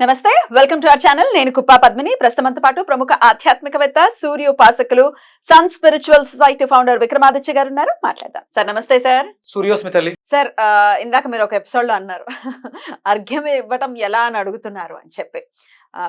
నమస్తే, welcome to our channel. నేను కుప్పా పద్మిని. ప్రస్తుతంతో పాటు ప్రముఖ ఆధ్యాత్మికవేత్త, సూర్యోపాసకులు, sun spiritual society founder Vikramaditya garu ఉన్నారు. మాట్లాడదాం. సార్ నమస్తే. సార్ సూర్యోస్మితల్లి సార్, ఇందాక మీరు ఒక ఎపిసోడ్ లో అన్నారు అర్ఘ్యం ఇవ్వటం ఎలా అని అడుగుతున్నారు అని చెప్పి.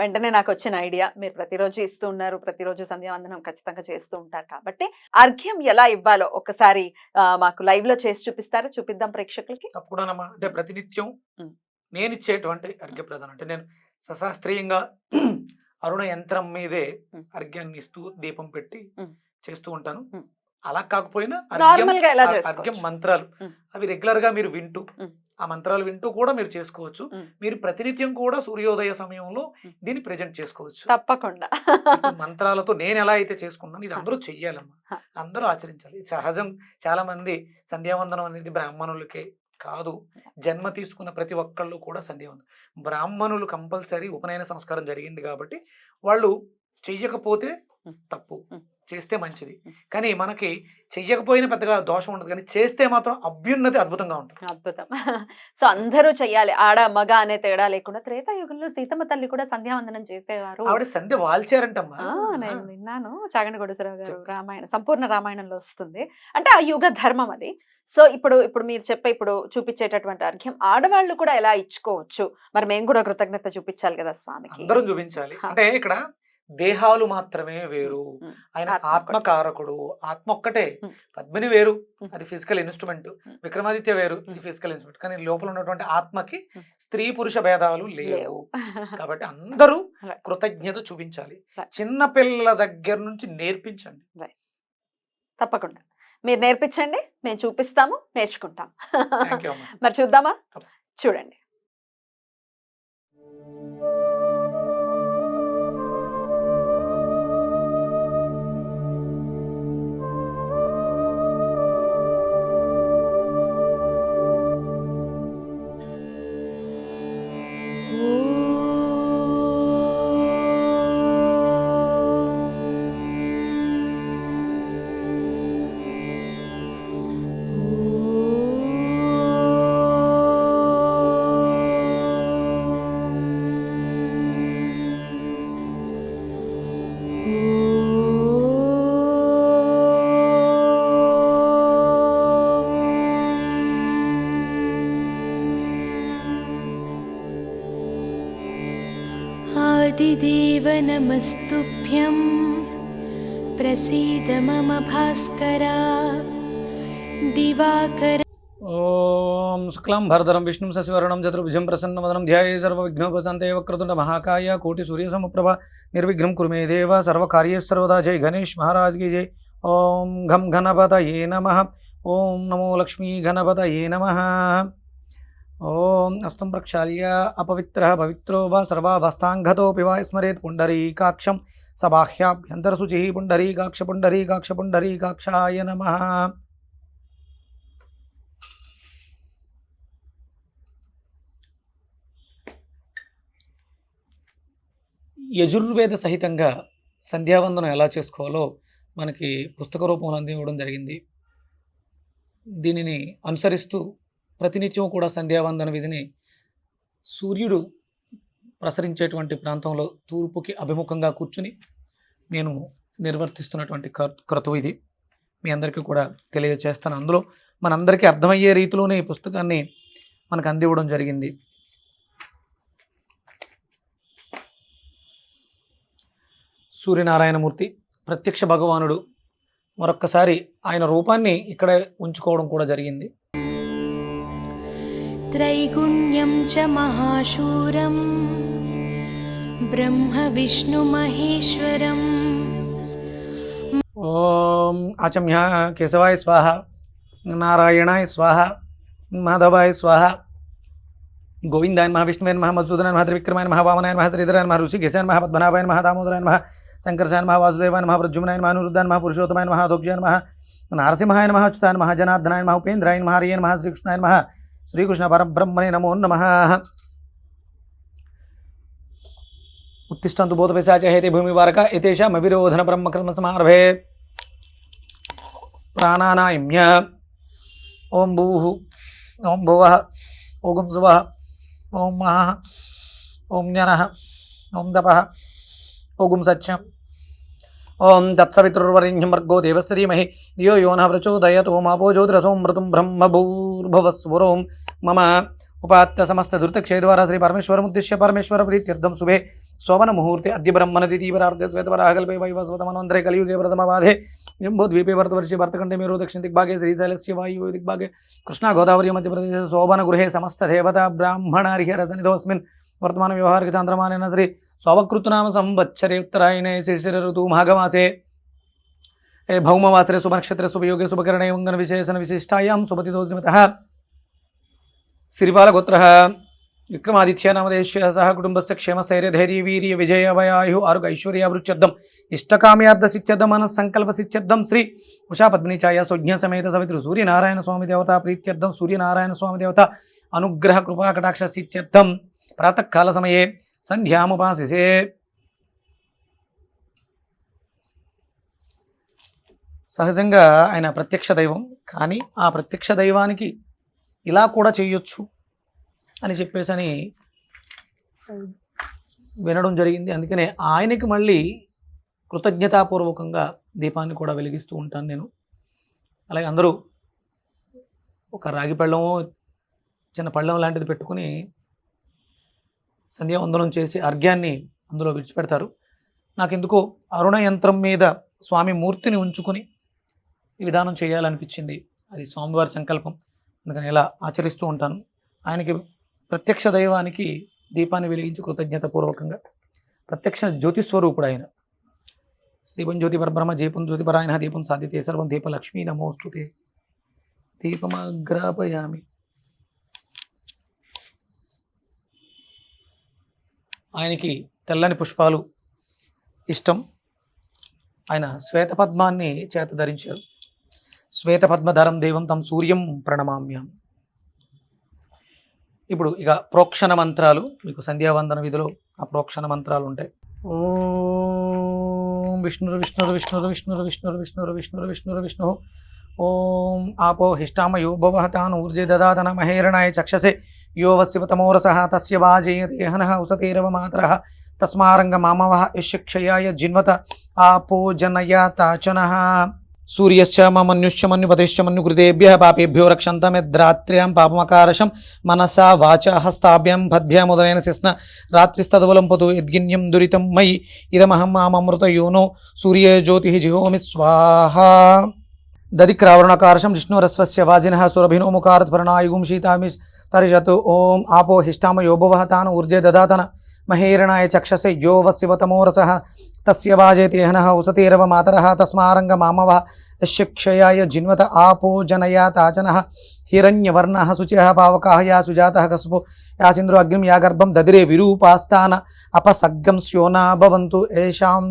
వెంటనే నాకు వచ్చిన ఐడియా, మీరు ప్రతిరోజు ఇస్తూ ఉన్నారు, ప్రతిరోజు సంధ్యావందనం ఖచ్చితంగా చేస్తూ ఉంటారు కాబట్టి అర్ఘ్యం ఎలా ఇవ్వాలో ఒకసారి మాకు లైవ్ లో చేసి చూపిస్తారా? చూపిద్దాం ప్రేక్షకులకి. తప్పకుండానమ్మా. అంటే ప్రతినిత్యం నేను ఇచ్చేటువంటి అర్ఘ్య ప్రదానం అంటే నేను సశాస్త్రీయంగా అరుణ యంత్రం మీదే అర్ఘ్యాన్ని ఇస్తూ దీపం పెట్టి చేస్తూ ఉంటాను. అలా కాకపోయినా అర్ఘ్యం మంత్రాలు అవి రెగ్యులర్ గా మీరు వింటూ ఆ మంత్రాలు వింటూ కూడా మీరు చేసుకోవచ్చు. మీరు ప్రతినిత్యం కూడా సూర్యోదయ సమయంలో దీన్ని ప్రెజెంట్ చేసుకోవచ్చు. తప్పకుండా మంత్రాలతో నేను ఎలా అయితే చేసుకున్నాను ఇది అందరూ చెయ్యాలమ్మా, అందరూ ఆచరించాలి. సహజం. చాలా మంది సంధ్యావందనం అనేది బ్రాహ్మణులకే కాదు, జన్మ తీసుకున్న ప్రతి ఒక్కళ్ళు కూడా సంధ్యావందనం. బ్రాహ్మణులు కంపల్సరీ ఉపనయన సంస్కారం జరిగింది కాబట్టి వాళ్ళు చెయ్యకపోతే తప్పు, చేస్తే మంచిది. కానీ మనకి చెయ్యకపోయినా పెద్దగా దోషం ఉండదు, కానీ చేస్తే మాత్రం అభ్యున్నతి అద్భుతంగా ఉంటుంది. అద్భుతం. సో అందరూ చెయ్యాలి, ఆడ మగ అనే తేడా లేకుండా. త్రేతాయుగంలో సీతమ్మ తల్లి కూడా సంధ్యావందనం చేసేవారు. ఆవిడ సంధ్య వాల్చారంటమ్మా. నేను విన్నాను. చాగంటి కోటేశ్వరరావు గారు రామాయణ సంపూర్ణ రామాయణంలో వస్తుంది. అంటే ఆ యుగ ధర్మం అది. సో ఇప్పుడు మీరు చెప్పే ఇప్పుడు చూపించేటటువంటి అర్ఘ్యం ఆడవాళ్ళు కూడా ఎలా ఇచ్చుకోవచ్చు? మరి మేము కూడా కృతజ్ఞత చూపించాలి కదా స్వామికి. అందరం చూపించాలి. అంటే ఇక్కడ దేహాలు మాత్రమే వేరు, ఆయన ఆత్మకారకుడు. ఆత్మ ఒక్కటే. పద్మిని వేరు, అది ఫిజికల్ ఇన్స్ట్రుమెంట్. విక్రమాదిత్య వేరు, ఇది ఫిజికల్ ఇన్స్ట్రుమెంట్. కానీ లోపల ఉన్నటువంటి ఆత్మకి స్త్రీ పురుష భేదాలు లేవు. కాబట్టి అందరూ కృతజ్ఞత చూపించాలి. చిన్న పిల్లల దగ్గర నుంచి నేర్పించండి. తప్పకుండా మీరు నేర్పించండి, మేము చూపిస్తాము, నేర్చుకుంటాం. మరి చూద్దామా? చూడండి. आदिदेव नमस्तुभ्यं प्रसीद मम भास्कर दिवाकर। ओम शुक्लां भरधरं विष्णुं शशिवर्णं चतुर्भुजं प्रसन्नवदनं ध्यायेत् सर्वविघ्नोपशान्तये वक्रतुण्ड महाकाय कोटिसूर्यसमप्रभा निर्विघ्नं कुरु मे देव सर्वकार्येषु सर्वदा। जय गणेश महाराज की जय। ओम घं गणपतये नमः। ओम नमो लक्ष्मी गणपतये नमः। ओम हस्तं प्रक्षाल्य अपवित्रः पवित्रो वा सर्वावस्थाङ्गतोऽपि वा स्मरेत् पुण्डरीकाक्षं सबाह्याभ्यन्तरशुचिः। पुण्डरीकाक्ष पुण्डरीकाक्ष पुण्डरीकाक्षाय नमः। యజుర్వేద సహితంగా సంధ్యావందనం ఎలా చేసుకోవాలో మనకి పుస్తక రూపంలో అందివ్వడం జరిగింది. దీనిని అనుసరిస్తూ ప్రతినిత్యం కూడా సంధ్యావందన విధిని సూర్యుడు ప్రసరించేటువంటి ప్రాంతంలో తూర్పుకి అభిముఖంగా కూర్చుని నేను నిర్వర్తిస్తున్నటువంటి క్రతువు ఇది. మీ అందరికీ కూడా తెలియజేస్తాను. అందులో మనందరికీ అర్థమయ్యే రీతిలోనే ఈ పుస్తకాన్ని మనకు అందివ్వడం జరిగింది. సూర్యనారాయణమూర్తి ప్రత్యక్ష భగవానుడు. మరొక్కసారి ఆయన రూపాన్ని ఇక్కడ ఉంచుకోవడం కూడా జరిగింది. त्रैगुण्यं च महाशूरं ब्रह्म विष्णु महेश्वरम्। ओम आचम्य केशवाय स्वाहा, नारायणाय स्वाहा, माधवाय स्वाहा, गोविंदाय नमः, विष्णुवे नमः, मधुसूदनाय नमः, त्रिविक्रमाय नमः, वामनाय नमः, श्रीधराय नमः, ऋषिकेशाय नमः, पद्मनाभाय नमः, दामोदराय नमः, शंकरसाय नमः, वासुदेवाय नमः, प्रद्युम्नाय नमः, अनिरुद्धाय नमः, पुरुषोत्तमाय नमः, अधोक्षाय नमः, नारसिंहाय नमः, अच्युताय नमः, जनार्दनाय नमः, उपेन्द्राय नमः, हरिये नमः, श्रीकृष्णाय नमः, श्रीकृष्ण परब्रह्मणे नमो नमः। उत्तिष्ठन्तु बोधपिशाचः हेते भूमिवारका एतेषाम् अविरोधन ब्रह्मकर्म समारभे। प्राणानायम्य ओम भूः ओम भुवः ओम सुवः ओम महः ఓం జ్ఞానః ఓం తపః ఓం సత్యం ఓం తత్సవితుర్వరేణ్యం భర్గో దేవస్య ధీమహి ధియో యో నః ప్రచోదయాత్. ఓం ఆపో జ్యోతిరసోమృతం బ్రహ్మభూర్భువస్వరోం మమ ఉపాత్త సమస్త దురితక్షయ ద్వారా శ్రీ పరమేశ్వరముద్దిశ్య పరమేశ్వర ప్రీత్యర్థం శుభే శోభన ముహూర్తే అద్య బ్రహ్మణతి తీవ్రార్ధ శ్వేతవరాహకల్పే వైవస్వతమన్వంతరే కలియుగే ప్రథమబాధే జంబోద్వీపే భరతవర్షే భరతఖండే మేరు దక్షిణ దిగ్భాగే శ్రీశైలస్య వాయువ్య దిగ్భాగే కృష్ణా గోదావరి మధ్యప్రదేశ శోభన గృహే సమస్త దేవతా బ్రాహ్మణారిహరసనిధోస్మిన్ వర్తమాన వ్యవహారిక చాంద్రమానేన శ్రీ శోభకృతునామ సంవత్సరే ఉత్తరాయణే శిశిర ఋతు మాఘమాసే భౌమవాసరే శుభనక్షత్రే శుభయోగే శుభకరణే వంగన విశేషణ విశిష్టాయాం శుభతిదోస్మితః శ్రీపాలగోత్రః విక్రమాదిత్య నామదేశ్య సహ కుటుంబస్య క్షేమస్థైర్య ధైర్య వీర్య విజయ వయాయు ఆరోగ్య ఐశ్వర్యాభివృద్ధ్యర్థం ఇష్టకామ్యార్థ సిద్ధ్యర్థం మనస్సంకల్ప సిద్ధ్యర్థం శ్రీ ఉషా పద్మిని ఛాయ సుజ్ఞ సమేత సవితృ సూర్యనారాయణ స్వామి దేవత ప్రీత్యర్థం సూర్యనారాయణ స్వామి దేవత అనుగ్రహ కృపా కటాక్ష సిద్ధ్యర్థం ప్రాతకాల సమయే సంధ్యాముపాసిసే. సహజంగా ఆయన ప్రత్యక్ష దైవం, కానీ ఆ ప్రత్యక్ష దైవానికి ఇలా కూడా చేయొచ్చు అని చెప్పేసి వినడం జరిగింది. అందుకనే ఆయనకి మళ్ళీ కృతజ్ఞతాపూర్వకంగా దీపాన్ని కూడా వెలిగిస్తూ ఉంటాను నేను. అలాగే అందరూ ఒక రాగి పళ్ళెమో చిన్న పళ్ళెం లాంటిది పెట్టుకుని సంధ్యావందనం చేసి అర్ఘ్యాన్ని అందులో విడిచిపెడతారు. నాకెందుకో అరుణ యంత్రం మీద స్వామి మూర్తిని ఉంచుకొని ఈ విధానం చేయాలనిపించింది. అది స్వామివారి సంకల్పం, అందుకని ఇలా ఆచరిస్తూ ఉంటాను. ఆయనకి ప్రత్యక్ష దైవానికి దీపాన్ని వెలిగించి కృతజ్ఞతాపూర్వకంగా ప్రత్యక్ష జ్యోతిస్వరూపుడు ఆయన. దీపం జ్యోతి పరబ్రహ్మ దీపం జ్యోతి పరాయణ దీపం సాధితే సర్వం దీపలక్ష్మీ నమోస్తుతే. దీపమగ్రాపయామి. ఆయనకి తెల్లని పుష్పాలు ఇష్టం. ఆయన శ్వేతపద్మాన్ని చేత ధరించారు. శ్వేతపద్మధరం దేవం తం సూర్యం ప్రణమామ్యం. ఇప్పుడు ఇక ప్రోక్షణ మంత్రాలు, మీకు సంధ్యావందన విధిలో ఆ ప్రోక్షణ మంత్రాలు ఉంటాయి. ఓం విష్ణురు విష్ణురు విష్ణురు విష్ణురు విష్ణురు విష్ణురు విష్ణురు విష్ణురు విష్ణు. ఓం ఆపో హిష్టామయో భవః తాన్ ఊర్జే దదాతన మహేరణాయ చక్షసే యో వస్యవతమోరసః తస్య వాజేయతే హనః ఉసతేరవ మాతరః తస్మారంగ మామవః యశక్షయాయ జిన్వత ఆపో జనయాతాచనః. సూర్యశ్చ మన్యుశ్చ మన్యుపతిశ్చ మన్యుకృతేభ్యః పాపేభ్యో రక్షంతమిద్రాత్ర్యాం పాపమకారశం మనసా వాచా హస్తాభ్యాం పద్భ్యాముదరేణ శిస్న రాత్రిస్తదవలంపతు యద్గిన్యం దురితం మయి ఇదమహం మామమృత యోనో సూర్య జ్యోతి జిహోమి స్వాహా. దదిక్రావరణకారశం విష్ణురస్వస్య వాజినః సురభినో ముఖారత్పర్ణాయుగుం శీతామి తరిషత్. ఓం ఆపో హిష్టామయో భవః తాన్ ఊర్జే దదాతన మహేరణాయ చక్షసే యో వస్యవతమోరసః తస్య వాజేతే హనః ఉసతేరవ మాతరః తస్మారంగ మామవః యశక్షయాయ జిన్వత ఆపో జనయాతాచనః. హిరణ్యవర్ణః శుచిః పావకాః యా సుజాతః కస్పో యాసింద్రో అగ్నిం యా గర్భం దదిరే విరూపాస్తాన అపసగ్గం స్యోనా భవంతు ఏషాం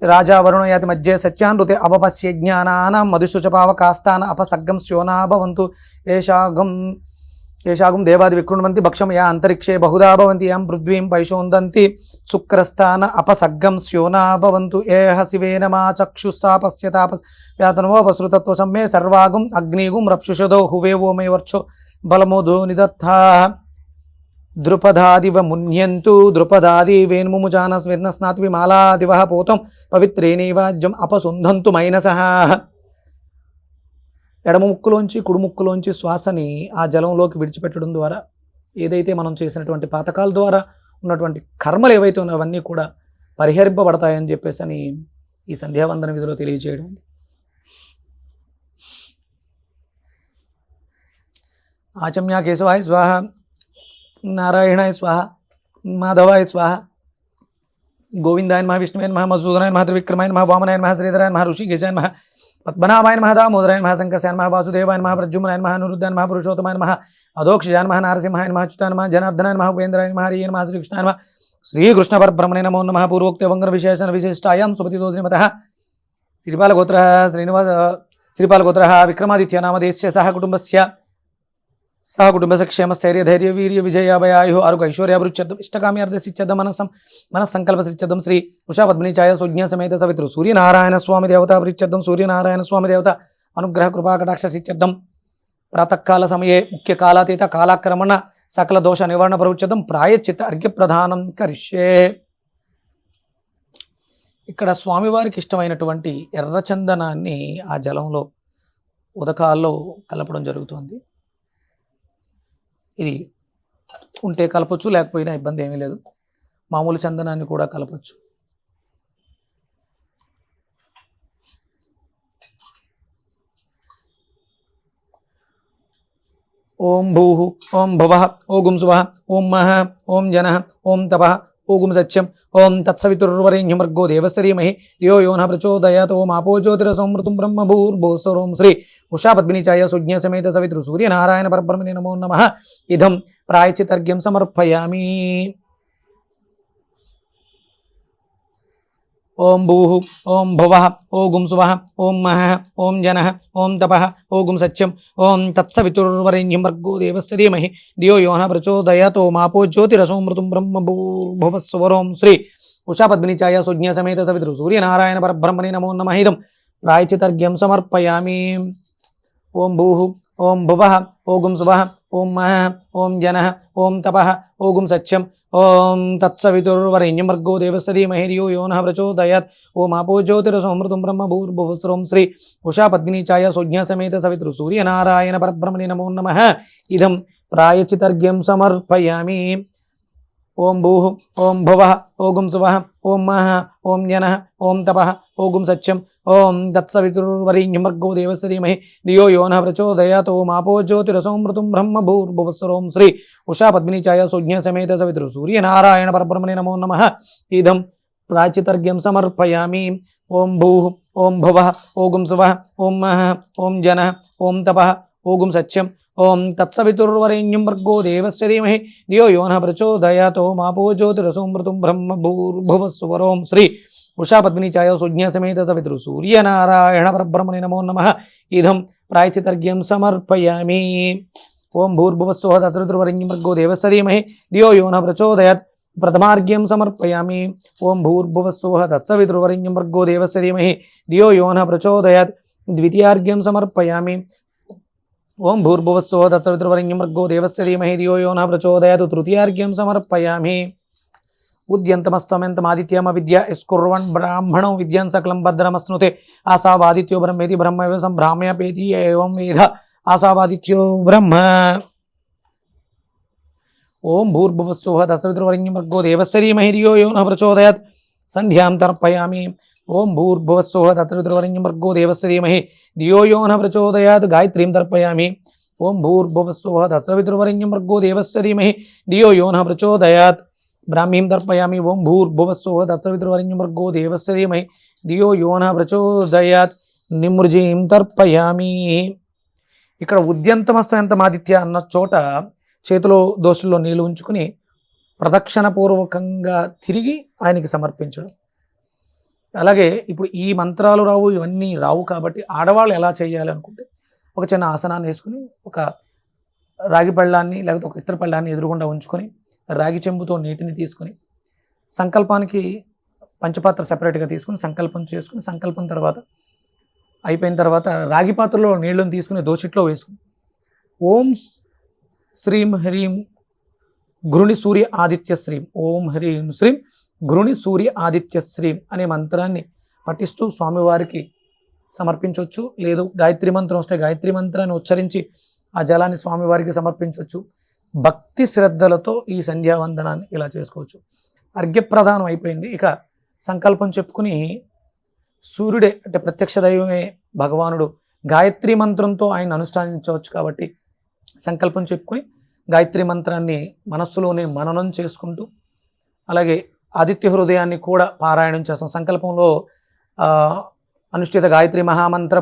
రాజా వరుణ యాతి మధ్య సత్యానృతే అవపస్య జ్ఞానానాం మధుశుచ పావకాస్తాన అపసగ్గం స్యోనా భవంతు ఏషాగం దేవాది వికృణవంతి భక్షం యా అంతరిక్షే బహుదా భవంతి యం పృథ్వీం పైశోందంతి శుక్రస్థాన అపసగ్గం స్యోనా భవంతు ఏహ శివేన మా చక్షుస్సా పశ్యతాపస్యాతనోపసృతత్వ సమ్మే సర్వాగం అగ్నిగుం రప్షుషదో హువేవో మే వర్చో బలమోధో నిదత్తా. ద్రుపదాదివ మున్యంతు ద్రుపదాది వేన్ముముజాన స్వర్ణస్నాత్వి మాలాదివ పోతం పవిత్రేణైవాజ్యం అపసుంధంతు మైనసః. ఎడమ ముక్కులోంచి కుడి ముక్కులోంచి శ్వాసని ఆ జలంలోకి విడిచిపెట్టడం ద్వారా ఏదైతే మనం చేసినటువంటి పాతకాల ద్వారా ఉన్నటువంటి కర్మలు ఏవైతే ఉన్నాయో అవన్నీ కూడా పరిహరింపబడతాయని చెప్పేసి అని ఈ సంధ్యావందన విధిలో తెలియజేయడం. ఆచమ్య కేశవాయ స్వాహ, నారాయణాయ స్వాహ, మాధవాయ స్వాహ, గోవిందాయ నమః, విష్ణువే నమః, మధుసూదనాయ నమః, త్రివిక్రమాయ నమః, వామనాయ నమః, శ్రీధరాయ నమః, ఋషికేశాయ నమః, పద్మనాభాయ నమః, దామోదరాయ నమః, సంకర్షాయ నమః, వాసుదేవాయ నమః, ప్రద్యుమ్నాయ నమః, అనిరుద్ధాయ నమః, పురుషోత్తమాయ నమః, అధోక్షజాయ నమః, నారసింహాయ నమః, అచ్యుతాయ నమః, జనార్దనాయ నమః, ఉపేంద్రాయ నమః, హరియే నమః, శ్రీకృష్ణాయ నమః, శ్రీకృష్ణ పరబ్రహ్మణే నమో నమః. పూర్వోక్త వంగన విశేషణ విశిష్టాయాం సుపతితో శ్రీమతః శ్రీపాలగోత్రః శ్రీపాలగోత్రః విక్రమాదిత్య నామదేశ్య సహ కుటుంబస్య క్షేమస్థైర్య ధైర్య వీర్య విజయాభయాయు ఆరోగ్య ఐశ్వర్యాభివృద్ధ్యర్థం ఇష్టకామ్యార్థ సిద్ధ్యర్థం మనస్సంకల్ప సిద్ధ్యర్థం శ్రీ ఉషా పద్మిని ఛాయ సుజ్ఞ సమేత సవితృ సూర్యనారాయణ స్వామి దేవత ప్రీత్యర్థం సూర్యనారాయణ స్వామి దేవత అనుగ్రహ కృపా కటాక్ష సిద్ధ్యర్థం ప్రాతకాల సమయే ముఖ్య కాలాతీత కాలాక్రమణ సకల దోష నివారణ ప్రవృచ్చతం ప్రాయశ్చిత అర్ఘ్య ప్రధానం కరిష్యే. ఇక్కడ స్వామివారికి ఇష్టమైనటువంటి ఎర్రచందనాన్ని ఆ జలంలో ఉదకాల్లో కలపడం జరుగుతుంది. ఇది ఉంటే కలపచ్చు, లేకపోయినా ఇబ్బంది ఏమీ లేదు. మామూలు చందనాన్ని కూడా కలపచ్చు. ఓం భూః ఓం భువః ఓం సువః ఓం మహః ఓం జనః ఓం తపః ఓం సత్యం ఓం తత్సవితుర్వరేణ్యమర్గో దేవస్య ధీమహి ధియో యో నః ప్రచోదయాత్. ఓం ఆపో జ్యోతిరసమృతం బ్రహ్మ భూర్భువస్వరం శ్రీ ఉషా పద్మిని ఛాయ సుజ్ఞ సమేత సవితృ సూర్యనారాయణ పరబ్రహ్మణే నమో నమః. ఇదం ప్రాయశ్చితర్ఘ్యం సమర్పయామి. ఓం భూః ఓం భువః ఓం సువః ఓం మహః ఓం జనః ఓం తపః ఓం సత్యం ఓం తత్సవితుర్వరేణ్యం భర్గో దేవస్య ధీమహి ధియో యో నః ప్రచోదయాత్. ఓం ఆపో జ్యోతిరసోమృతం బ్రహ్మ భూర్భువస్వరం శ్రీ ఉషా పద్మిని ఛాయ సుజ్ఞ సమేత సవితృ సూర్యనారాయణ పరబ్రహ్మణే నమో నమః. ఇదం ప్రాయశ్చితర్ఘ్యం సమర్పయామి. ఓం భూః ఓం భువః ఓం సువః ఓం మహః ఓం జనః ఓం తపః ఓం సత్యం ఓం తత్సవితుర్వరేణ్యం భర్గో దేవస్య ధీమహి ధియో యో నః ప్రచోదయాత్. ఓం ఆపో జ్యోతిరసోమృతం బ్రహ్మ భూర్భువస్వరం శ్రీ ఉషా పద్మిని ఛాయ సుజ్ఞ సమేత సవితృ సూర్యనారాయణ పరబ్రహ్మణే నమో నమః. ఇదం ప్రాయశ్చితర్ఘ్యం సమర్పయామి. ఓం భూః ఓం భువః ఓం సువః ఓం మహః ఓం జనః ఓం తపః ఓం సత్యం ఓం తత్సవితుర్వరేణ్యం భర్గో దేవస్య ధీమహి ధియో యో నః ప్రచోదయాత్. ఓం ఆపో జ్యోతిరసోమృతం బ్రహ్మ భూర్భువస్వరం శ్రీ ఉషా పద్మిని ఛాయ సుజ్ఞ సమేత సవితృ సూర్యనారాయణ పరబ్రహ్మణే నమో నమః. ఇదం ప్రాయశ్చితర్ఘ్యం సమర్పయామి. ఓం భూః ఓం భువః ఓం సువః ఓం మహః ఓం జనః ఓం తపః ఓం సత్యం ఓం తత్సవితుర్వరేణ్యం భర్గో దేవస్య ధీమహి ధియో యో నః ప్రచోదయాత్. ఓం ఆపో జ్యోతిరసోమృతం బ్రహ్మ భూర్భువస్వరం శ్రీ ఉషా పద్మిని ఛాయ సుజ్ఞ సమేత సవితృ సూర్యనారాయణ పరబ్రహ్మణే నమో నమః. ఇదం ప్రాయశ్చితర్ఘ్యం సమర్పయామి. ఓం భూర్భువస్వః తత్సవితుర్వరేణ్యం భర్గో దేవస్య ధీమహి ధియో యో నః ప్రచోదయాత్. ప్రథమార్ఘ్యం సమర్పయామి. ఓం భూర్భువస్వః తత్సవితుర్వరేణ్యం భర్గో దేవస్య ధీమహి ధియో యో నః ప్రచోదయాత్. ద్వితీయార్ఘ్యం సమర్పయామి. ఓం భూర్భువస్వః తత్సవితుర్వరేణ్యం భర్గో దేవస్య ధీమహి ధియో యో నః ప్రచోదయాత్. తృతీయార్ఘ్యం సమర్పయామి. ఉద్యంతమస్తమెంతమాదిత్యమ విద్య యస్కుర్వన్ బ్రాహ్మణం విద్యాన్ సకలం భద్రమస్నుతే ఆసావాదిత్యో బ్రహ్మేతి బ్రహ్మైవ సంభ్రామ్యపేతి ఏవం వేద ఆసావాదిత్యో బ్రహ్మ. ఓం భూర్భువస్వః తత్సవితుర్వరేణ్యం భర్గో దేవస్య ధీమహి ధియో యో నః ప్రచోదయాత్. సంధ్యాం తర్పయామి. ఓం భూర్భువస్వః తత్సవితుర్వరేణ్యం భర్గో దేవస్య ధీమహి ధియో యో నః ప్రచోదయాత్. గాయత్రీం తర్పయామి. ఓం భూర్భువస్వః తత్సవితుర్వరేణ్యం భర్గో దేవస్య ధీమహి ధియో యో నః ప్రచోదయాత్. బ్రాహ్మీం తర్పయామి. ఓం భూర్భువస్వః తత్సవితుర్వరేణ్యం భర్గో దేవస్య ధీమహి ధియో యో నః ప్రచోదయాత్. నిమృజీం తర్పయామి. ఇక్కడ ఉద్యంతమస్తమెంతమాదిత్య అన్న చోట చేతిలో దోశల్లో నీళ్లు ఉంచుకుని ప్రదక్షిణపూర్వకంగా తిరిగి ఆయనకి సమర్పించడం. అలాగే ఇప్పుడు ఈ మంత్రాలు రావు, ఇవన్నీ రావు కాబట్టి ఆడవాళ్ళు ఎలా చేయాలి అనుకుంటే ఒక చిన్న ఆసనాన్ని వేసుకుని ఒక రాగి పళ్ళాన్ని లేకపోతే ఒక ఇత్తడి పళ్ళాన్ని ఎదురుగుండా ఉంచుకొని రాగి చెంబుతో నీటిని తీసుకొని సంకల్పానికి పంచపాత్ర సెపరేట్గా తీసుకుని సంకల్పం చేసుకుని సంకల్పం తర్వాత అయిపోయిన తర్వాత రాగి పాత్రలో నీళ్ళని తీసుకుని దోషిట్లో వేసుకుని ఓం శ్రీం హ్రీం గృణి సూర్య ఆదిత్య శ్రీం ఓం హ్రీం శ్రీం గృణి సూర్య ఆదిత్య శ్రీం అనే మంత్రాన్ని పఠిస్తూ స్వామివారికి సమర్పించవచ్చు. లేదు గాయత్రి మంత్రం వస్తే గాయత్రి మంత్రాన్ని ఉచ్చరించి ఆ జలాన్ని స్వామివారికి సమర్పించవచ్చు. భక్తి శ్రద్ధలతో ఈ సంధ్యావందనాన్ని ఇలా చేసుకోవచ్చు. అర్ఘ్యప్రదానం అయిపోయింది. ఇక సంకల్పం చెప్పుకుని సూర్యుడే అంటే ప్రత్యక్ష దైవమే భగవానుడు గాయత్రి మంత్రంతో ఆయన అనుష్ఠానించవచ్చు కాబట్టి సంకల్పం చెప్పుకుని గాయత్రి మంత్రాన్ని మనస్సులోనే మననం చేసుకుంటూ అలాగే ఆదిత్య హృదయాన్ని కూడా పారాయణం చేస్తాం. సంకల్పంలో అనుష్ఠిత గాయత్రి మహామంత్ర